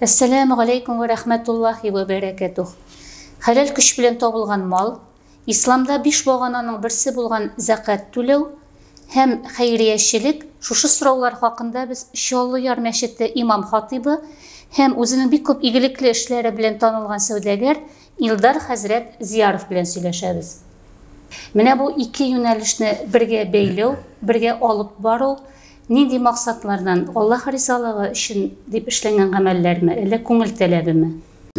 Assalamu alaikum ve rahmetullahi ve berekatuh. Halal күш белән табылган мал, исламда 5 багананың берсе булган закат түләү һәм хәйриячелек, шушы сораулар хакында без Чаллы-Яр мәчете имам хатибы һәм үзенең бик күп игелекле эшләре белән танылган сәүдәгәр Илдар хәзрәт Зияров белән сөйләшәбез. Менә бу ике юнәлешне бергә бәйләү, бергә алып бару нинди максатлардан, Аллаһ ризалыгы өчен дип эшләнгән гамәлләрме, әллә күңел таләбеме?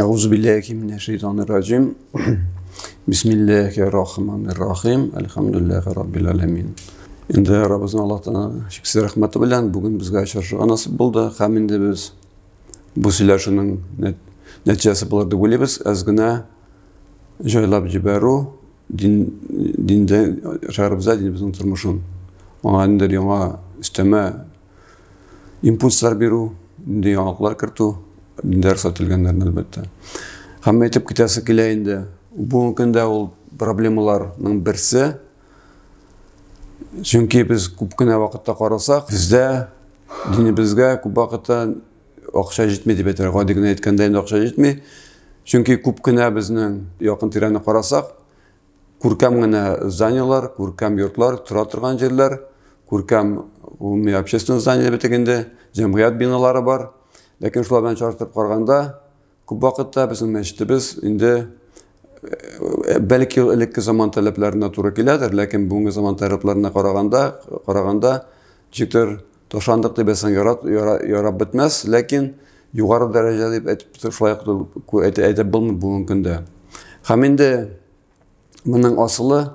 Euzu billahi mineşşeytanirracim. Bismillahirrahmanirrahim. Elhamdülillahi rabbil alamin. Endi Rabbimizning Allohdan shukr rahmati bilan bugun bizga uchrashishga nasib bo'ldi. Ham endi biz bu сөйләшүнең нәтиҗәсе булыр дип уйлыйбыз. Azgina joylab җибәрү dinde şarabıza dinimizin turmuşun. Ona indi яңа üsteme impulslar беру, indi яңалыклар кертү. Диндар сатылганнарны әлбәттә. Һәм әйтеп китәсе килә инде. Бүгенге көндә ул проблемаларның берсе. Чөнки без күп кенә вакытта карасак, бездә динебезгә күп вакытта акча җитми дип әйтергә, гади генә әйткәндә инде акча җитми. Чөнки күп кенә безнең якын тирәне карасак, күркәм генә зданиялар, күркәм йортлар, тора торган җирләр, күркәм умумий общественное здание дип әйтгәндә, җәмгыять биналары бар. Ләкин шулар белән чагыштырып караганда, күп вакытта безнең мәчетебез инде бәлки элекке заман таләпләренә туры киләдер, ләкин бүгенге заман таләпләренә караганда җитер ташандык дип ярап бетмәс, ләкин югары дәрәҗәдә дип әйтеп шулай әйтеп булмый бүгенге көндә. Һәм инде моның асылы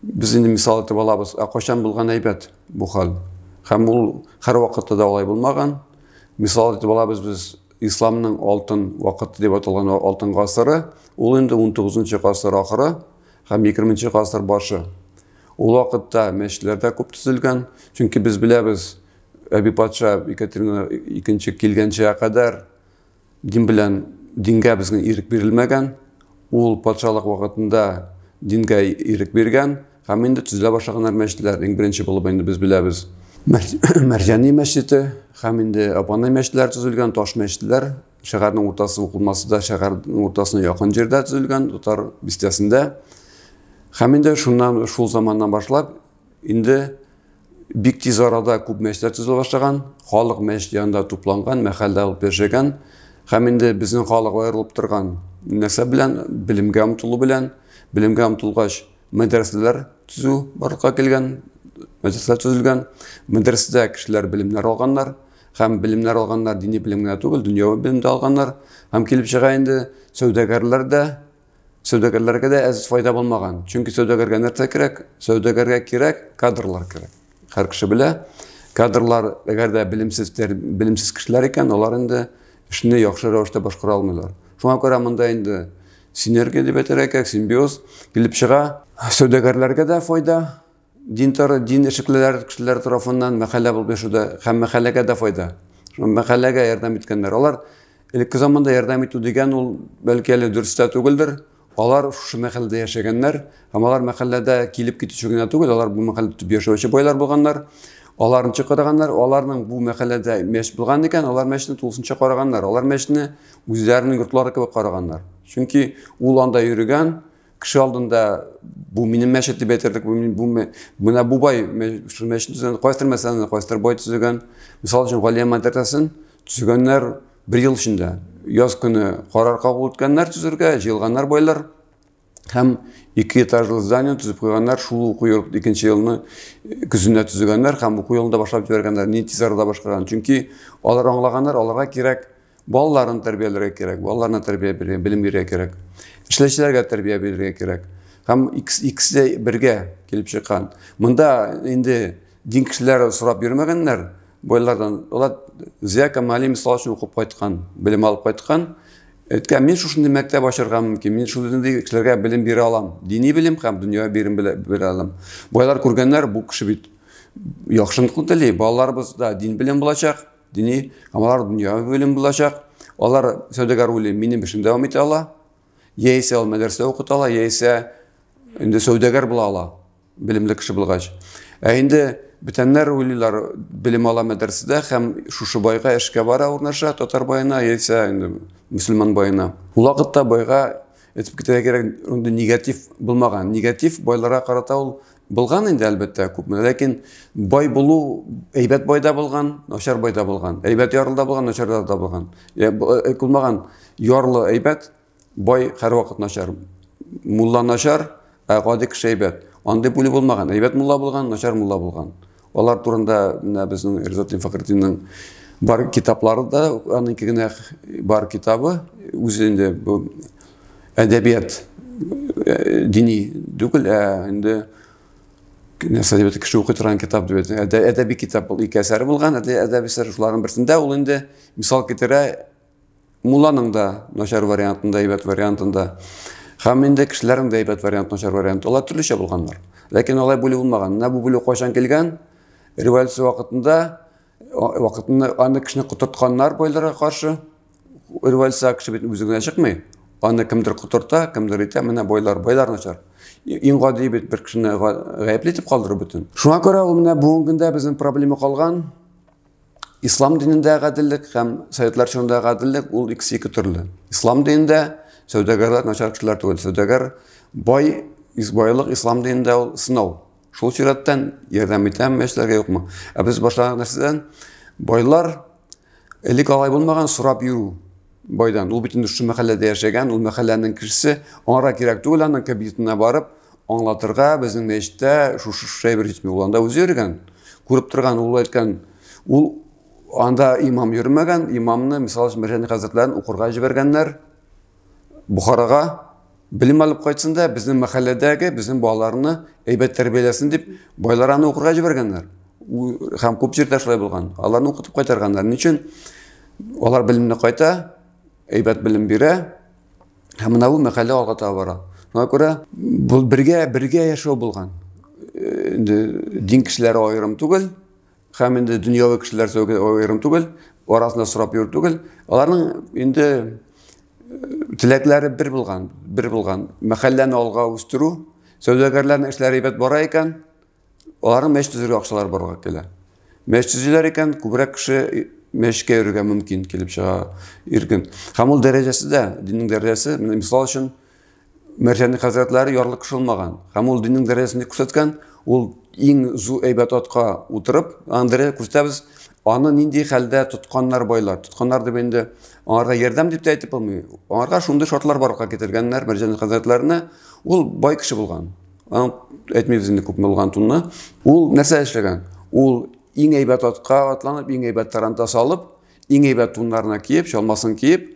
без инде мисал итеп алабыз, кайчан булган әйбәт бу хәл. Һәм ул һәр вакытта да алай булмаган. Мисал итеп алабыз без исламның алтын вакыты дип аталган алтын гасыры, ул инде 19-нчы гасыр ахыры һәм 20-нчы гасыр башы. Ул вакытта мәчетләрдә күп төзелгән, чөнки без беләбез, Әби патша Екатерина II килгәнчә кадәр дин белән дингә безгә ирек бирелмәгән. Ул патшалык вакытында дингә ирек биргән һәм инде төзелә башлаганнар мәчетләр. Иң беренче булып инде без беләбез. Мәрҗани мәчете һәм инде Абанай мәчетләр төзелгән, таш мәчетләр, шәһәрнең уртасы укылмасы да шәһәрнең уртасына якын җирдә төзелгән, Тутар бистәсендә. Һәм инде шул заманнан башлап инде бик тиз арада күп мәчетләр төзелә башлаган, халык мәчет янында тупланган, мәхәллә алып яшәгән, һәм инде безнең халык аерылып торган нәрсә белән, билимгә омтылу белән, билимгә омтылгач мәдрәсәләр төзү барлыкка килгән. Мәдрәсәләр төзелгән, мәдрәсәдә кешеләр билемнәр алганнар, һәм билемнәр алганнар дини билемгә түгел, дөньяви билемдә алганнар, һәм килеп чыга инде сәүдәгәрләргә дә әз файда булмаган. Чөнки сәүдәгәргә нәрсә кирәк? Сәүдәгәргә кирәк кадрлар кирәк. Һәр кеше белә, кадрлар әгәр дә билемсез кешеләр икән, алар инде эшне яхшы рәвештә башкара алмыйлар. Шуңа күрә монда инде синергия дип әйтергә, симбиоз килеп чыга. Сәүдәгәрләргә дә файда. Дин эшлеклеләр кешеләр тарафыннан мәхәллә булып яшәүдә һәм мәхәлләгә дә файда. Шул мәхәлләгә ярдәм иткәннәр. Алар элекке заманда ярдәм итү дигән ул бәлки әле дөрес тә түгелдер. Алар шушы мәхәлләдә яшәгәннәр, һәм алар мәхәлләдә килеп китүче генә түгел, алар бу мәхәлләдә тип яшәүче байлар булганнар. Аларны чакырганнар, аларның бу мәхәлләдә мәчет булган икән, алар мәчетне тулысынча караганнар. Алар мәчетне үзләренең йортлары кебек караганнар. Чөнки ул анда йөргән кеше алдында бу минем мәчет дип әйтерлек, менә бу бай мәчетне кайстыр мәсәлән, кайстыр бай төзегән. Мисал өчен Галия мәдрәсәсен төзегәннәр 1 ел эчендә. Яз көне карар кабул иткәннәр төзергә, җыелганнар байлар. Һәм 2 этажлы здание төзеп куйганнар, шул уку йорт 2нче елны көзендә төзегәннәр һәм уку елында башлап җибәргәннәр. Ни тиз арада башкарган. Чөнки алар аңлаганнар, аларга кирәк балаларын тәрбияләргә кирәк, балаларны тәрбия бирергә, билем бирергә кирәк. Эшләүчеләргә тәрбия бирергә кирәк. Һәм икесе бергә килеп чыккан. Монда инде дин кешеләре сорап йөрмәгәннәр байлардан. Алар Зия Камали мисал өчен укып кайткан, билем алып кайткан. Әйткән, мин шушындый мәктәп ачарга мөмкин, мин шундый кешеләргә билем бирә алам. Дини билем һәм дөньяви билем бирә алам. Байлар күргәннәр, бу кеше бит яхшылыкны тели, балаларыбызда дин билем булачак, дини, һәм алар дөньяви билем булачак. Алар сәүдәгәр уйлый, минем эшем дәвам итә ала. Яисә ул мәдрәсәдә укыта ала, яисә инде сәүдәгәр була ала, билемле кеше булгач. Инде бүтәннәр уйлыйлар белем ала мәдрәсәдә һәм шушы байга эшкә бара урнаша, татар байына яисә инде мөселман байына. Ул вакытта байга әйтеп китәргә кирәк, инде негатив булмаган. Негатив байларга карата ул булган инде әлбәттә күпме, ләкин бай булу әйбәт байда булган, начар байда булган. Әйбәт ярлыда булган, начар да булган. Булмаган ярлы әйбәт, бай һәрвакыт начар. Мулла начар, гади кеше әйбәт. Андый бүле булмаган. Әйбәт мулла булган, начар мулла булган. Алар турында менә безнең Ризатдин Фәхретдиннең бар китапларында, аның генә бар китабы, үзе инде бу әдәбият дини түгел, инде әдәбият кеше укый торган китап дип әдәби китап бул, ике әсәре булган, әдәби әсәр шуларның берсендә ул инде мисал китерә мулланың да начар вариантында, әйбәт вариантында, һәм инде кешеләрнең дә әйбәт вариант, начар вариант, алар төрлечә булганнар. Ләкин алай бүле булмаган. Менә бу бүле кайчан килгән? Революция вакытында аны кешене котыртканнар байларга каршы. Революция кеше бит үзе генә чыкмый. Аны кемдер котырта, кемдер итә, менә байлар начар. Иң гади бит бер кешене гаепле итеп калдыру бөтен. Шуңа күрә ул менә бүгенге көндә безнең проблема калган. Ислам динендә гаделлек һәм советлар чорында гаделлек ул икесе ике төрле. Ислам динендә сәүдәгәрләр начар кешеләр түгел. Сәүдәгәр байлык ислам динендә ул сынау. Шул чираттан ярдәм итәм мәшләргә юкмы? Без башлаган нәрсәдән байлар элек алай булмаган сорап йөрү байдан. Ул бит инде шу мәхәлләдә яшәгән, ул мәхәлләнең кешесе аңара кирәк түгел, аның кабинетына барып аңлатырга, безнең мәчеттә шушы шәй бер җитми. Ул анда үзе йөргән, күреп торган, ул әйткән, ул анда имам йөрмәгән, имамны мисал өчен Мәрҗани хәзрәтләрен укырга җибәргәннәр. Бухарага белем алып кайтсын да, безнең мәхәлләдәге безнең балаларны әйбәт тәрбияләсен дип байлар аны укырга җибәргәннәр. Һәм күп җирдә шулай булган. Аларны укытып кайтарганнар. Ничек? Алар белемне кайта, әйбәт белем бирә, һәм менә бу мәхәллә алга таба бара. Шуңа күрә бу бергә яшәү булган. Инде дин кешеләре аерым түгел, һәм инде дөньяви кешеләр аерым түгел, арасында сорап йөрү түгел. Аларның инде теләкләре бер булган. Мәхәлләне алга үстерү, сәүдәгәрләрнең эшләре әйбәт бара икән, аларның мәчет төзергә акчалар барга килә. Мәчет төзиләр икән, күбрәк кеше мәчеткә йөрергә мөмкин килеп чыга иркен. Һәм ул дәрәҗәсе дә, диннең дәрәҗәсе, мисал өчен Мәрҗани хәзрәтләре ярлы кеше булмаган. Һәм ул диннең дәрәҗәсен күрсәткән, ул иң зур әйбәт атка утырып, андыры күрсәтәбез, аны нинди хәлдә тотканнар байлар. Тотканнар дип инде аңарга ярдәм дип әйтеп булмый. Аңарга шундый шартлар барлыкка китергәннәр Мәрҗани хәзрәтләренә. Ул бай кеше булган. Аны әйтмибез инде күп булган тунны. Ул нәрсә эшләгән? Ул иң әйбәт атка атланып, иң әйбәт таранта салып, иң әйбәт туннарына киеп, чалмасын киеп,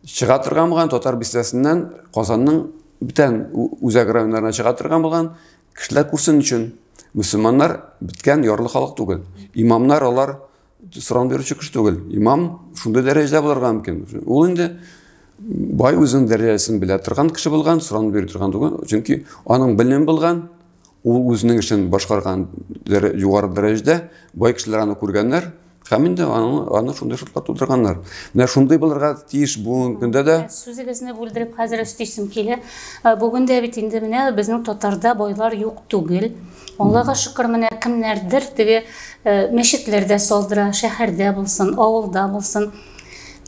чыга торган булган татар бистәсеннән Казанның бүтән үзәк районнарына чыга торган булган кешеләр күрсен өчен. Мөселманнар биткән ярлы халык түгел. Имамнар алар соран бирүче кеше түгел. Имам шундый дәрәҗәдә булырга мөмкин. Ул инде бай үзенең дәрәҗәсен белә торган кеше булган, соран бирә торган түгел. Чөнки аның белем булган, ул үзенең эшен башкарган югары дәрәҗәдә бай кешеләр аны күргәннәр. Һәм инде аны шундый шартлар тудырганнар. Менә шундый булырга тиеш бүгенге көндә дә. Сүзегезне бүлдереп хәзер өстисем килә. Бүген дә бит инде менә безнең татарда байлар юк түгел. Аллага шөкер, менә кемнәрдер теге мәчетләрдә салдыра, шәһәрдә булсын, авылда булсын.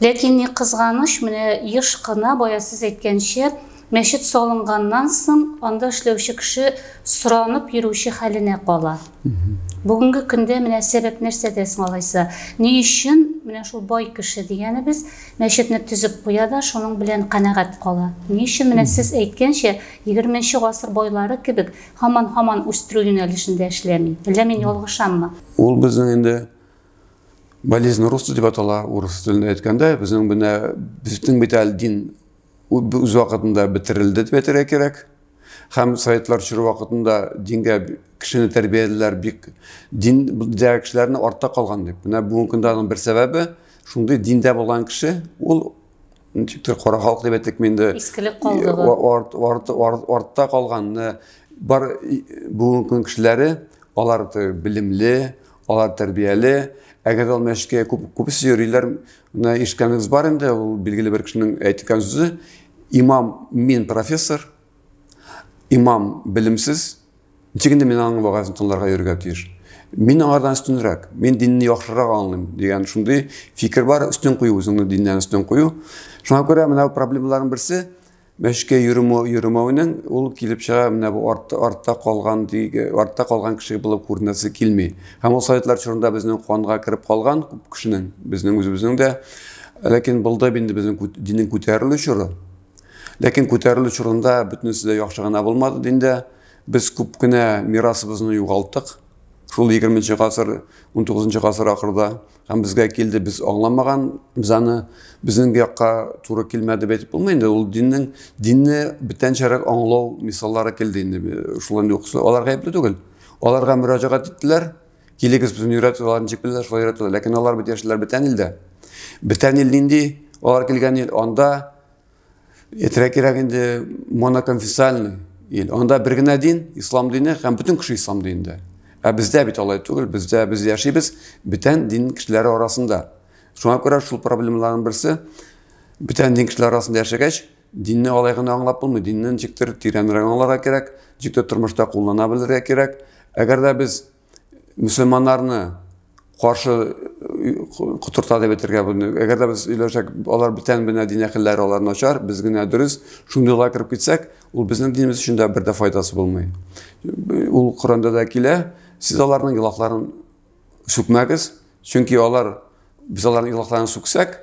Ләкин ни кызганыч, менә еш кына бая сез әйткәнчә, мәчет салынганнан соң анда эшләүче кеше соранып йөрүче хәленә кала. Бүгенге көндә менә сәбәп нәрсәдә соң алайса? Ни өчен менә шул бай кеше дигәнебез мәчетне төзеп куя да шуның белән канәгать кала? Ни өчен менә сез әйткәнчә 20нче гасыр байлары кебек һаман үстерү юнәлешендә эшләми? Әллә мин ялгышаммы? Ул безнең инде болезнь роста дип атала, урыс телендә әйткәндә, безнең бит дин үз вакытында бетерелде дип әйтергә кирәк. Һәм советлар чоры вакытында дингә кешене тәрбияләр, бик диндә кешеләрне артта калган дип. Менә бүгенге көндә аның бер сәбәбе шундый диндә булган кеше, ул ничектер кара халык дип әйтик инде, искелек калдыгы, артта калган. Бар бүгенге кешеләре, алар белемле, алар тәрбияле, әгәр ул мәчеткә күпсе йөриләр, менә ишеткәнегез бар инде, ул билгеле бер кешенең әйткән сүзе, имам мин профессор, имам белемсез, ничек инде мин аның вагазын тыңларга йөрергә тиеш. Мин аңардан үстенрәк, мин динне яхшырак аңлыйм дигән шундый фикер бар, үстен кую, үзеңне диннән үстен кую. Шуңа күрә менә проблемаларның берсе мәчеткә йөрмәүнең ул килеп чыга менә бу артта калган кеше булып күренәсе килми. Һәм ул советлар чорында безнең канга кирип калган күп кешенең, безнең үзебезнең дә, ләкин булды инде безнең диннең күтәрелү чоры. Ләкин күтәрелү чорында бөтенесе дә яхшы гына булмады диндә. Без күп кенә мирасыбызны югалттык. Шул 20-нче гасыр, 19-нчы гасыр ахырда һәм безгә килде, без аңламаган, без аны безнең якка туры килмәде дип әйтеп булмый инде. Ул динне бүтәнчәрәк аңлау мисаллары килде инде. Шулай ук алар гаепле түгел. Аларга мөрәҗәгать иттеләр. Килегез безне өйрәтү, аларны җикбеләр, шулай өйрәтүләр. Ләкин алар бит яшьләр бүтән илдә. Бүтән ил нинди? Алар килгән ил анда кирәк инде моноконфессиональный ил. Анда бер генә дин, ислам дине һәм бүтән кеше ислам динендә. Бездә бит алай түгел, бездә без яшибез бүтән дин кешеләре арасында. Шуңа күрә шул проблемаларның берсе бүтән дин кешеләре арасында яшәгәч, динне алай гына аңлап булмый, динне ничектер тирәнрәк аңларга кирәк, ничектер тормышта куллана белергә кирәк. Әгәр дә без мөселманнарны каршы кутырта дип әйтергә булды. Әгәр дә без иләшәк, алар бүтән бина дин әһелләре, алар начар, без генә дөрес, шундыйга кирип китсәк, ул безнең динебез өчен дә бер дә файдасы булмый. Ул Коранда да килә. Siz аларның илаһларын сүкмәгез, чөнки алар без аларның илаһларын сүксәк,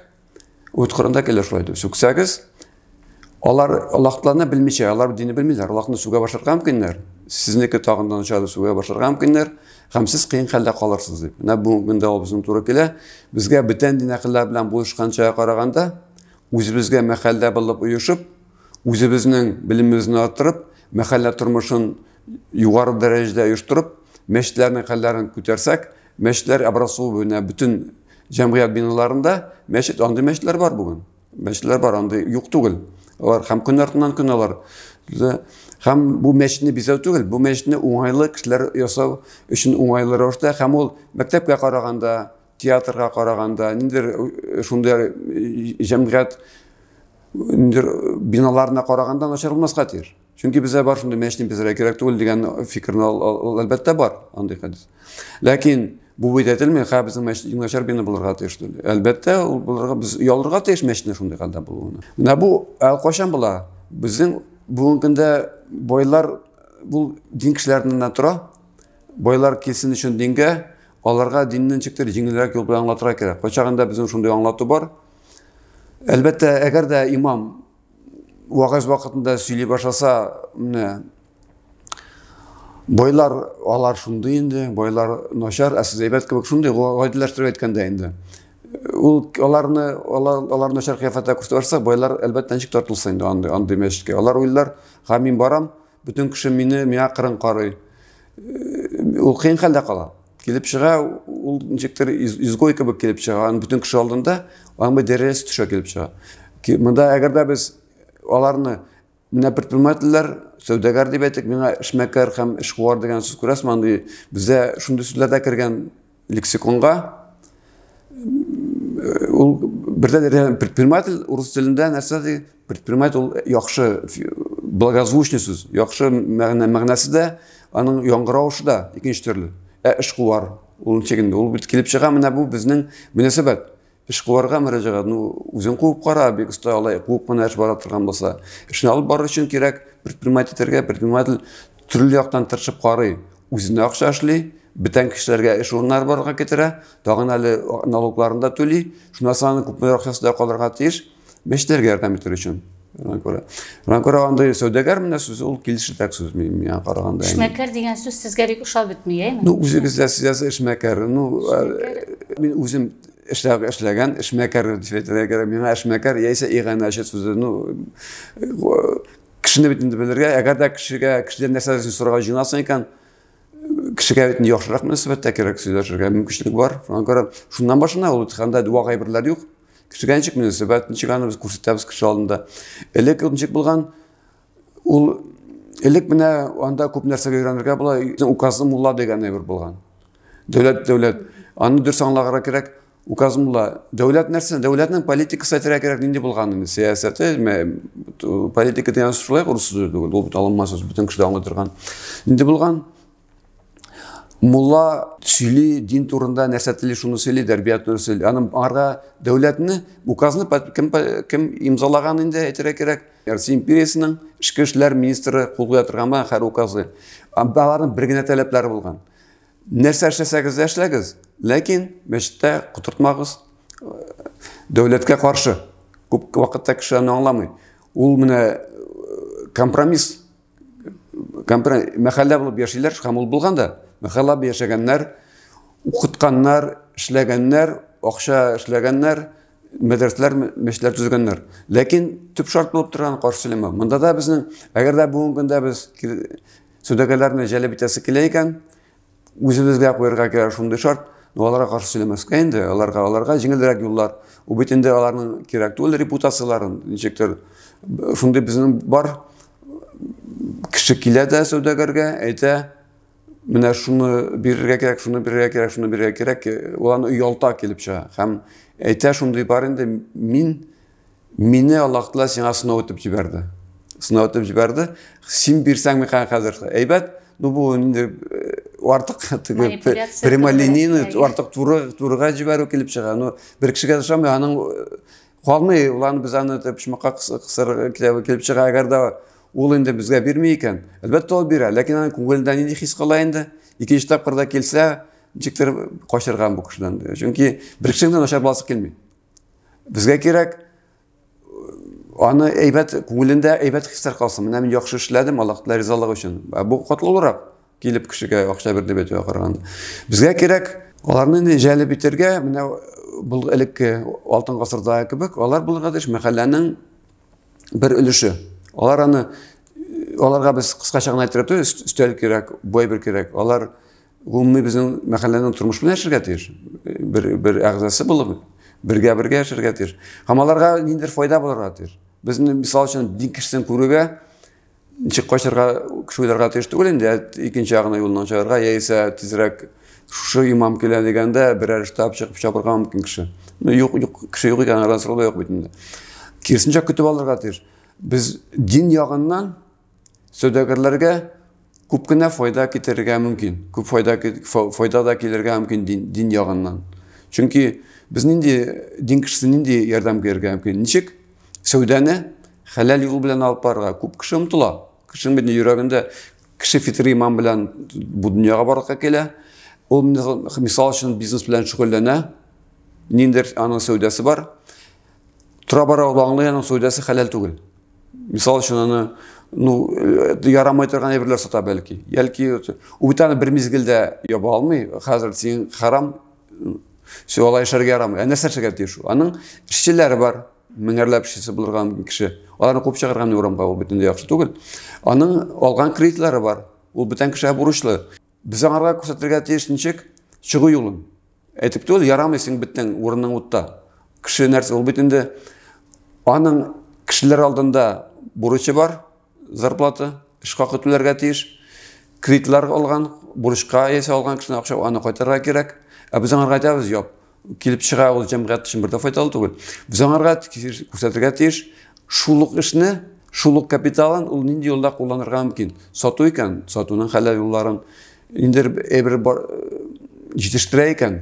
Коранда килә шулай дип сүксәгез, алар Аллаһларны белмичә, алар динне белмиләр, Аллаһны сүгә башларга мөмкиннәр. Сезнеке тагындан чады сүгә башларга мөмкиннәр, һәм сез кыен хәлдә калырсыз дип. Менә бу гында ул безнең туры килә. Безгә бүтән дин әһелләр белән булышканча караганда, үзебезгә мәхәллә булып уешып, үзебезнең билимебезне арттырып, мәхәллә тормышын югары дәрәҗәдә оештырып, мәчетләрнең хәлләрен күтәрсәк, мәчетләр образцовы буена бүтән җәмгыять биналарында мәчет, андый мәчетләр бар бүген. Мәчетләр бар, андый юк түгел. Алар һәм көн артыннан көн алар. Һәм бу мәчетне бизәү түгел, бу мәчетне уңайлы кешеләр ясау өчен уңайлы рәвештә, һәм ул мәктәпкә караганда, театрга караганда, ниндидер шундый җәмгыять биналарына караганда начар булмаска тиеш. Чөнки бездә бар шундый мәчетне бизәргә кирәк түгел дигән фикерне әлбәттә бар, андый хәдис. Ләкин бу бит әйтелми, һәм безнең мәчет начар бина булырга тиеш. Әлбәттә ул булырга, без ялырга тиеш мәчетне шундый хәлдә булуына. Менә бу кайчан була? Безнең бүгенге көндә байлар бу дин кешеләреннән тора. Байлар килсен өчен дингә, аларга диннең чиктер җиңелрәк юл белән аңлатырга кирәк. Кайчагында безнең шундый аңлату бар. Әлбәттә, әгәр дә имам вагыз вакытында сөйли башласа, менә байлар алар шундый инде, байлар начар, әсез әйбәт кебек шундый гайдәләштереп әйткәндә инде. Ул алар начар кыяфәттә күрсәтсә, байлар әлбәттә ничек тартылса инде андый мәчеткә. Алар уйлар, һәм мин барам, бүтән кеше миңа кырын карый. Ул кыен хәлдә кала. Килеп чыга, ул ничектер изгой кебек килеп чыга, бүтән кеше алдында аңбы дәрәҗәсе төшә килеп чыга. Монда әгәр дә без аларны менә предпринимательләр, сәүдәгәр дип әйтик, миңа эшмәкәр һәм эшкуар дигән сүз күрәсезме, андый бездә шундый сүзләр дә кергән лексиконга. Ул бердә предприниматель урыс телендә нәрсә ди? Предприниматель ул яхшы благозвучный сүз, яхшы мәгънәсе дә, аның яңгырауышы да икенче төрле. Эшкуар ул чигендә ул бит килеп чыга, менә бу безнең мөнәсәбәт. Эшкуарга мөрәҗәгать, үзең куып кара, бик оста алай куып кына эш бара торган булса, эшне алып барыр өчен кирәк предприниматель төрле яктан тырышып карый, үзенә акча эшли, бүтән кешеләргә эш урыннары барырга китерә, тагын әле налогларында түли, шуннан соң күпмәр акчасында калырга тиеш, мәчетләргә ярдәм итер өчен. Шуңа күрә андый сәүдәгәр менә сүз ул килешерлек сүз миңа караганда. Эшмәкәр дигән сүз сезгә бик ошап бетми, әйме? Үзегез дә эшмәкәр, мин үзем эшләгән эшмәкәр дип әйтергә, миңа эшмәкәр яисә иганәче сүзе, кешене бит инде белергә, әгәр дә кешедән нәрсә сорарга җыенасың икән, кешегә бит яхшырак мөнәсәбәттә кирәк сөйләшергә мөмкинлек бар. Шуңа күрә шуннан башына ул һәмдә дуа гайберләр юк. Кешегә ничек мөнәсәбәт, ничек аны без күрсәтәбез кеше алдында. Элек ничек булган, ул элек менә анда күп нәрсәгә өйрәнергә була, указы мулла дигән әйбер булган. Дәүләт, аны дөрес аңларга кирәк. Указы мулла, дәүләт нәрсә? Дәүләтнең политикасы әйтергә кирәк, нинди булган инде сәясәте, политика дигән шулай урыс түгел, ул бит алынмас, бүтән кеше аңлый торган. Нинди булган? Мулла сөйли, дин турында нәрсә теле шуны сөйли, тәрбият турында сөйли. Аның аңарга дәүләтне указны кем имзалаган инде әйтергә кирәк. Россия империясының эчке эшләр министры кул куя торган һәр указы. Аларның бер генә таләпләре булган. Нәрсә эшләсәгез эшләгез, ләкин мәчеттә кутыртмагыз. Дәүләткә каршы. Күп вакытта кеше аны аңламый. Ул менә компромисс, мәхәллә булып яшиләр, һәм ул булганда мәхәллә яшәгәннәр, укытканнар, эшләгәннәр, акча эшләгәннәр, мәдрәсәләр, мәчетләр төзегәннәр. Ләкин төп шарт булып торган каршылыма. Монда да безнең, әгәр дә бүгенге көндә без сәүдәгәрләрне җәлеп итәсе килә икән, үзебезгә куярга кирәк шундый шарт, аларга каршы сөйләмәскә инде, аларга җиңелрәк юллар. У бит инде аларның кирәк түгел репутацияларын, ничектер шундый безнең бар кеше килә дә сәүдәгәргә, әйтә, менә шуны бирергә кирәк, шуны бирергә кирәк, шуны бирергә кирәк, уларны уялта килеп чыга. Һәм әйтә шундый бар инде, мине Аллаһ Тәгалә сиңа сынау итеп җибәрде. Сынау итеп җибәрде. Син бирсәң микән хәзер? Әйбәт, бу инде артык прямолинейный, артык турыга җибәрү килеп чыга. Бер кешегә ошамый, аның калмый, уларны без аны пишмакка кысыр килеп чыга, әгәр дә ул инде безгә бирми икән. Әлбәттә ул бирә, ләкин аның күңелендә нинди хис кала инде? Икенче тапкырда килсә, ничектер качырган бу кешедән. Чөнки бер кешенең начар буласы килми. Безгә кирәк аны әйбәт күңелендә әйбәт хисләр калсын. Менә мин яхшы эшләдем, Аллаһ Тәгалә ризалыгы өчен. Бу катлылырак килеп кешегә акча бирде бит караганда. Безгә кирәк аларны җәлеп итәргә, менә бу элекке алтын гасырда кебек, алар булырга тиеш мәхәлләнең бер өлеше. Аларга без кыскача гына әйтеп торабыз, өстәл кирәк, бой бер кирәк. Алар гомуми безнең мәхәлләнең тормыш белән яшәргә тиеш. Бер әгъзасы булып, бергә яшәргә тиеш. Һәм аларга ниндидер файда булырга тиеш. Безнең мисал өчен дин кешесен күрүгә ничек качарга кешеләргә тиеш түгел инде. Икенче ягына юлдан чыгарга, яисә тизрәк шушы имам килә дигәндә берәр штаб чыгып чапырга мөмкин кеше. Юк, кеше юк икән, арасында юк бит инде. Кирсенчә көтеп алырга тиеш. Biz din ягыннан сәүдәгәрләргә күп кенә файда китерергә мөмкин. Күп файда да килергә мөмкин din ягыннан. Чөнки без din кешесе нинди ярдәм бирергә мөмкин. Ничек сәүдәне хәләл юл белән алып барырга күп кеше омтыла. Кешенең бит йөрәгендә кеше фитри иман белән бу дөньяга барырга килә. Ул мисал өчен бизнес белән шөгыльләнә. Ниндидер аның сәүдәсе бар. Тора бара аңлый, аның сәүдәсе хәләл түгел. Мисал өчен аны, ярамай торган әйберләр сата бәлки. Яки ул бит аны бер мизгелдә яба алмый. Хәзер син харам, алай эшләргә ярамый. Нәрсә эшләргә тиеш? Аның эшчеләре бар, меңәрләп эшчесе булырга мөмкин кеше. Аларны куып чыгарган урамга ул бит инде яхшы түгел. Аның алган кредитлары бар. Ул бүтән кеше бурычлы. Без аңарга күрсәтергә тиеш ничек чыгу юлын. Әйтеп түгел, ярамый син битең урының утта. Кеше нәрсә ул бит инде аның кешеләр алдында бурычы бар, зарплата, эш хакы түләргә тиеш, кредитлар алган, бурычка ясый алган кешенең акча аны кайтарырга кирәк. Без аңарга әйтәбез, юк, килеп чыга ул җәмгыять өчен бер дә файдалы түгел. Без аңарга күрсәтергә тиеш, шулык эшне, шулык капиталын ул нинди юлда кулланырга мөмкин. Сату икән, сатуның хәләл юлларын инде бер җитештерә икән,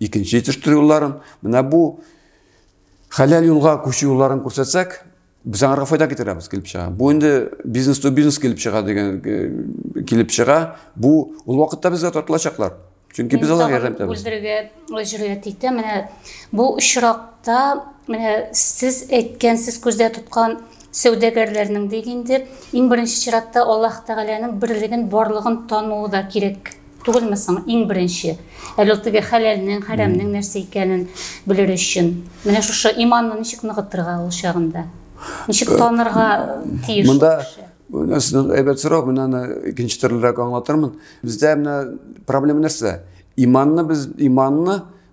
икенче җитештерү юлларын. Менә бу хәләл юлга күчү юлларын күрсәтсәк, biz аңарга файда китерәбез килеп чыга. Бу инде бизнес то бизнес килеп чыга дигән килеп чыга. Бу ул вакытта безгә тартылачаклар. Чөнки без аларга ярдәм итәбез. Бүлдерергә җөрьәт итә. Менә бу очракта, менә сез әйткәнсез күздә тоткан сәүдәгәрләрнең дигәндә, иң беренче чиратта Аллаһ Тәгаләнең бирлеген, барлыгын тануы да кирәк. Түгелме соң, иң беренче. Әле ул теге хәләлнең, хәрәмнең нәрсә икәнен белер өчен. Менә шушы иманны ничек ныгытырга ул чагында? Ничек танырга тиеш? Монда әйбәт сорау, мен аны икенче төрлерәк аңлатырмын. Бездә менә проблема нәрсә? Иманны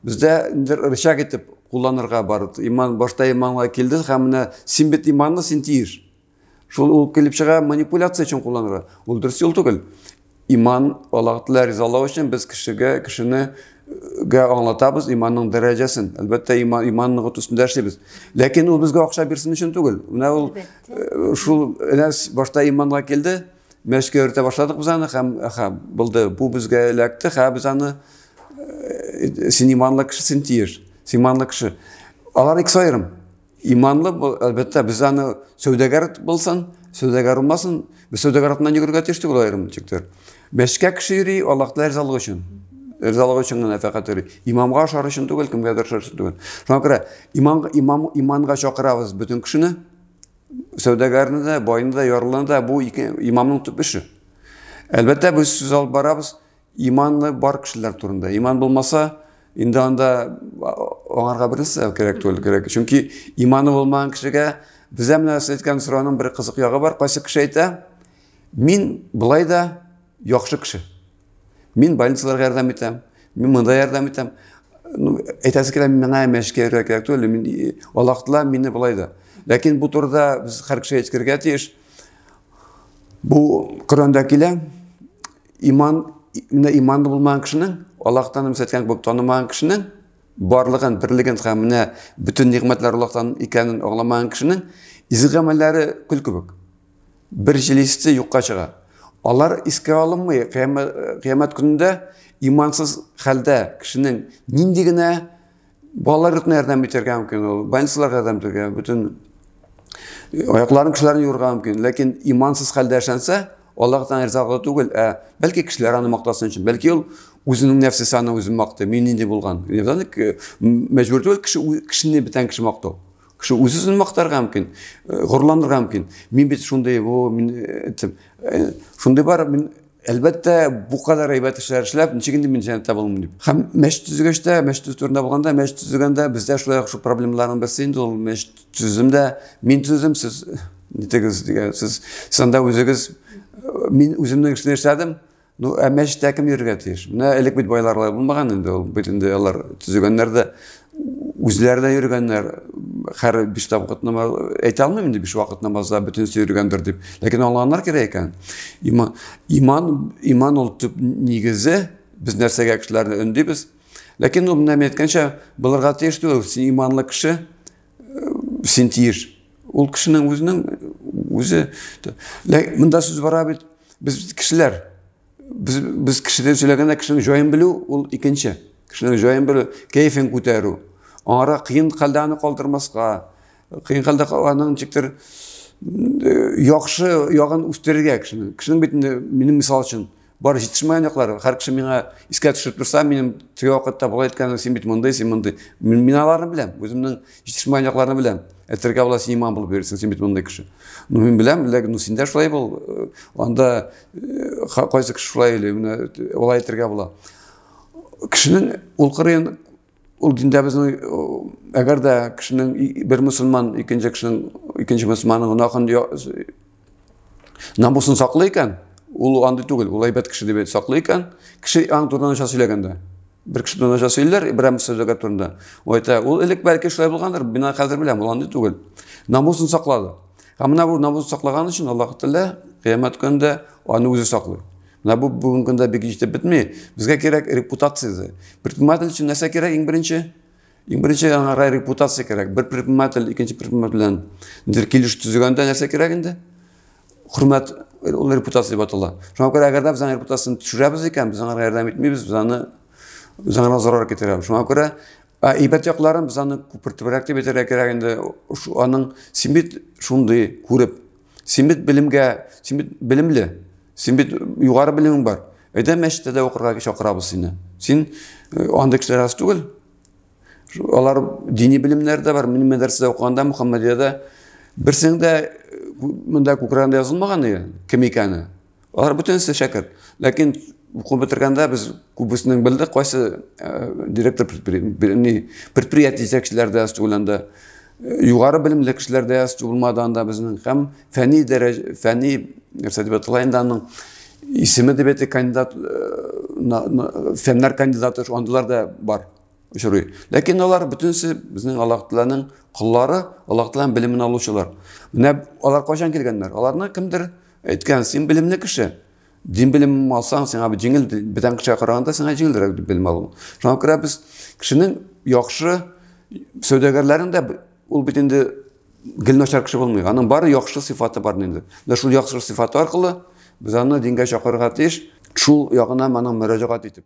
бездә рычаг итеп кулланырга бар. Иман башта иманга килде, һәм менә син бит иманны син тиеш. Шул ул килеп чыга манипуляция өчен кулланырга. Ул дөрес юл түгел. Иман Аллаһ Тәгалә ризалыгы өчен без кешене аңлатабыз иманның дәрәҗәсен. Әлбәттә иманның үтүсендә эшлибез. Ләкин ул безгә акча бирсен өчен түгел. Менә ул шул башта иманга килде, мәшкә өйрәтә башладык без аны һәм булды. Бу безгә эләкте, без аны син иманлы кеше, син тиеш. Син иманлы кеше. Алар икесе аерым. Иманлы әлбәттә без аны сәүдәгәр булсын, сәүдәгәр булмасын, без сәүдәгәр артыннан йөгергә тиеш түгел аерым чиктер. Мәшкә кеше йөри, Аллаһтан ризалык өчен. Ризалык өчен генә фәкать йөри. Имамга ашар өчен түгел, кемгәдер ашар өчен түгел. Шуңа күрә иманга чакырабыз бөтен кешене, сәүдәгәрне дә, байны да, ярлыны да, бу имамның төп эше. Әлбәттә без сүз алып барабыз иманлы бар кешеләр турында. Иман булмаса, инде анда аңарга берсе кирәк түгел, кирәк. Чөнки иманы булмаган кешегә безә менә әйткән сораның бер кызык ягы бар. Кайсы кеше әйтә: "Мин булай да яхшы кеше. Мин больницаларга ярдәм итәм, мин монда ярдәм итәм." Әйтәсе килә, миңа мәшкә кирәк түгел, мин Аллаһтла мине булай да. Ләкин бу турыда без һәр кеше әйткергә тиеш. Бу Коръәндә килә, иманлы булмаган кешенең, Аллаһтан үмсәткән булып танымаган кешенең барлыгын, бирлеген һәм менә бүтән нигъмәтләр Аллаһтан икәнен аңламаган кешенең изге гамәлләре күл кебек. Бер җилисте юкка чыга. Алар искә алынмый, кыямәт көнендә имансыз хәлдә кешенең нинди генә балалар өтенә ярдәм итәргә мөмкин, ул больницаларга ярдәм итәргә, бүтән аякларын кешеләрне юрга мөмкин. Ләкин имансыз хәлдә яшәнсә, Аллаһтан ризалык түгел, бәлки кешеләр аны мактасын өчен, бәлки ул үзенең нәфсесе аны үзе мактай, мин нинди булган. Мәҗбүр түгел кешене бүтән кеше мактау. Кеше үзен мактарга мөмкин, горланырга мөмкин. Мин бит шундый, шундый бар, мин әлбәттә бу кадәр әйбәт эшләр эшләп, ничегенде мин җәннәттә булмыйм дип. Һәм мәчет төзегәчтә, мәчет турында булганда, мәчет төзегәндә бездә шулай шул проблемаларның берсе инде ул мәчет төземдә мин төзем, сез нитегез дигән, сез санда үзегез мин үземнең эшне эшләдем. Мәчеттә кем йөрергә тиеш? Менә элек бит байлар булмаган инде, ул бит инде алар төзегәннәр дә үзләре дә йөргәннәр. Һәр 5 вакытны әйтә алмыйм инде 5 вакыт намазда бүтән йөргәндер дип. Ләкин аңлаганнар кирәк икән. Иман ул төп нигезе, без нәрсәгә кешеләрне өндибез. Ләкин ул менә әйткәнчә, булырга тиеш түгел, син иманлы кеше, син тиеш. Ул кешенең үзе монда сүз бара бит, без кешеләр Biz kişide söyləyəndə kişinin joyun bilu, ol ikinci. Kişinin joyun bilu, keyfin көтәрү. Аңара кыйын хәлдәне калдырмаска, кыйын хәлдә аның чиктер яхшы ягын үстерергә кешенең. Кешенең бит минем мисал өчен бар җитешмәгән яклары. Һәр кеше миңа искә төшереп турса, минем теге вакытта булай әйткән, син бит мондай, син мондай. Мин аларны беләм, үземнең җитешмәгән якларны беләм. Әйтергә була, син иман булып бирсең, син бит мондай кеше. Мин беләм, ләкин синдә шулай бул. Анда кайсы кеше шулай эле, улай әйтергә була. Кешенең ул кырын, ул диндә безнең әгәр дә кешенең бер мусульман икенче мусульманның гынахын намусын саклый икән, ул андый түгел, ул әйбәт кеше дип саклый икән, кеше аң турыдан сөйләгәндә. Бер кеше турында сөйләр, берәм сөзгә турында. Ул элек бәлки шулай булгандыр, мин хәзер беләм, ул андый түгел. Намусын саклады. Һәм менә бу намусын саклаган өчен Аллаһ Тәгалә кыямәт көнендә аны үзе саклый. Менә бу бүгенге көндә бик җитеп бетми. Безгә кирәк репутация. Предприниматель өчен нәрсә кирәк? Иң беренче аңа репутация кирәк. Бер предприниматель икенче предприниматель белән килеш төзегәндә нәрсә кирәк инде? Хөрмәт, ул репутация дип атала. Шуңа күрә әгәр дә без аны репутацияны төшерәбез икән, без аңа ярдәм итмибез, без аны зарар китерәбез. Шуңа күрә әйбәт якларын без аны күпертебрәк дип әйтергә кирәк инде. Аның син бит шундый күреп, син бит белемгә, син бит белемле, син бит югары белемең бар. Әйдә мәчеттә укырга чакырабыз сине. Син андый кешеләр аз түгел. Алар дини белемнәр дә бар. Минем мәдрәсәдә укыганда Мөхәммәдиядә берсең дә монда Украинада язылмаган иде, кем икәне. Алар бөтенсе шәкерт. Ләкин укып бетергәндә без күбесенең белдек, кайсы директор предприятие җитәкчеләрдә аз түгелендә, югары белемле кешеләрдә аз булмаганда безнең һәм фәнни нәрсә дип аталганда аның исеме дип әйтә кандидат, фәннәр кандидаты андыйлар да бар. Ләкин алар бөтенсе безнең Аллаһ Тәгаләнең куллары, Аллаһ Тәгаләнең белемен алучылар. Менә алар кайчан килгәннәр? Аларны кемдер әйткән, син белемле кеше. Дин белем алсаң, сиңа җиңел, бүтән кешегә караганда сиңа җиңелрәк дип белем алу. Шуңа күрә без кешенең яхшы сәүдәгәрләрен дә ул бит инде гел начар кеше булмый. Аның бары яхшы сыйфаты бар инде. Менә шул яхшы сыйфаты аркылы Biz аны дингә чакырырга тиеш, шул ягына моның мөрәҗәгать итеп.